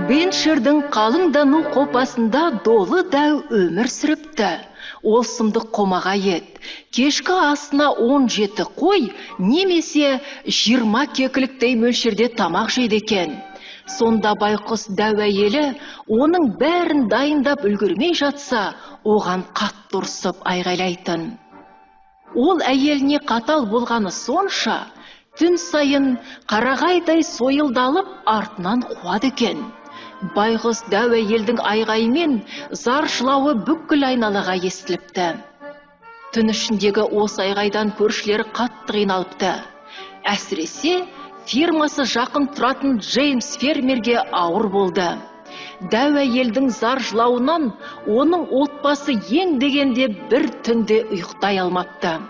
Беншердің қалыңдану қопасында долы дәу өмір сүріпті. Ол сұмдық қомаға ет. Кешкі асына 17 қой, немесе 20 кекіліктей мөлшерде тамақ жейді екен. Сонда байқұс дәу әйелі оның бәрін дайындап үлгермей жатса, оған қатты ұрсып айғайлайтын. Ол әйеліне қатал болғаны сонша, түн сайын қарағайдай сойылдалып артынан қуады екен. Байғұс дәу әйелдің айғайымен зар жылауы бүкіл айналаға естіліпті. Түн ішіндегі осы айғайдан көршілері қатты қиналыпты. Әсіресе фирмасы жақын тұратын Джеймс фермерге ауыр болды. Дәу әйелдің зар жылауынан оның отбасы ең дегенде бір түнде ұйықтай алмапты.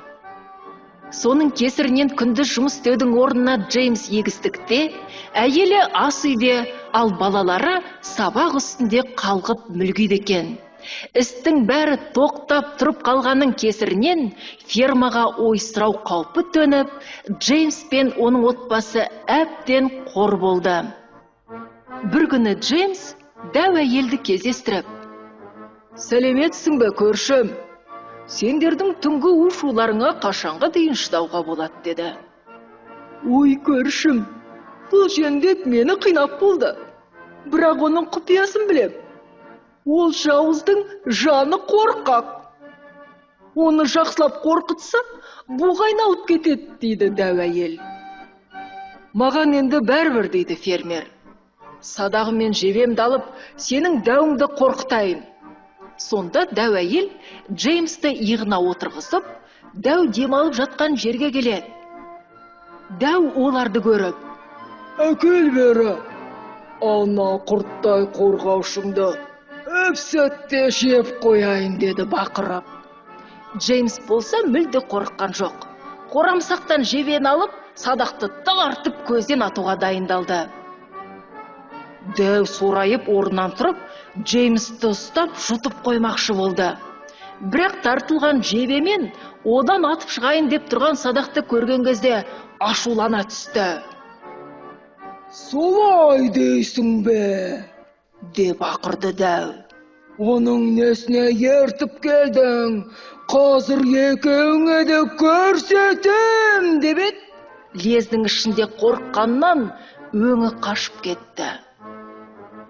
Соның кесірінен күндіз жұмыс істеудің орнына Джеймс егістікте, әйелі ас үйде, ал балалары сабақ үстінде қалғып мүлгиді екен. Істің бәрі тоқтап тұрып қалғанның кесірінен фермаға ойсырау қаупі төніп, Джеймс пен оның отбасы әбден қор болды. Бір күні Джеймс дәу әйелді кездестіріп: «Сәлеметсің бе, көршім? Сендердің түнгі у-шуларыңа қашанға дейін шыдауға болады?» деді. «Ой, көршім, бұл жендет мені қинап болды. Бірақ оның құпиясын білем. Ол жауыздың жаны қорқақ. Оны жақсылап қорқытса, буға айналып кетеді» дейді дәу әйел. «Маған енді бәрібір» дейді фермер. «Садағымен жебемді алып, сенің дәуіңді қорқытайын». Сонда дәу әйел Джеймсті иығына отырғызып, дәу демалып жатқан жерге келеді. Дәу оларды көріп: «Әкел бері, ана құрттай қорғаушыңды әп-сәтте жеп қояйын» деді бақырып. Джеймс болса мүлде қорыққан жоқ. Қорамсақтан жебені алып, садақты тартып көзден атуға дайындалды. Дәу сорайып орнынан тұрып, Джеймсті ұстап жұтып қоймақшы болды. Бірақ тартылған жебемен одан атып шығайын деп тұрған садақты көрген кезде ашулана түсті. «Солай дейсің бе?» деп ақырды дәу. «Оның несіне ертіп келдің? Қазір екеуіңе де көрсетем» деп еді. Лездің ішінде қорыққаннан өңі қашып кетті.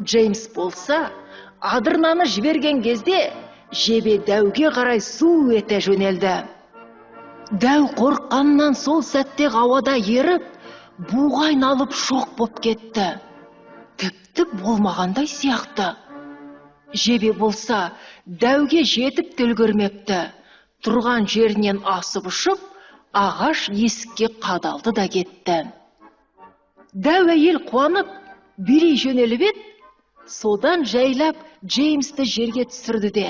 Джеймс болса, адырнаны жіберген кезде жебе дәуге қарай су ете жөнелді. Дәу қорыққаннан сол сәтте ауада еріп, буға айналып шоқ боп кетті. Тіпті болмағандай сияқты. Жебе болса, дәуге жетіп те үлгермепті. Тұрған жерінен асып ұшып, ағаш есікке қадалды да кетті. Дәу әйел қуанып, бері жөнеліп еді. Содан жайлап Джеймсті жерге түсірді де: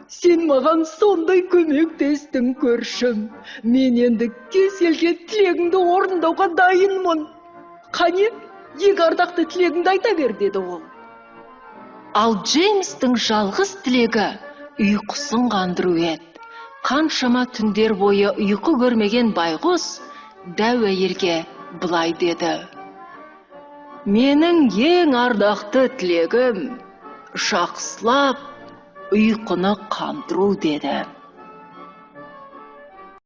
«Сен маған сондай көмектестің, көршім. Мен енді кез келген тілегіңді орындауға дайынмын. Қане, ең ардақты тілегіңді айта бер» деді ол. Ал Джеймстің жалғыз тілегі ұйқысын қандыру еді. Қаншама түндер бойы ұйқы көрмеген байғұс дәу әйелге былай деді: «Менің ең ардақты тілегім жақсылап ұйқыны қандыру» деді.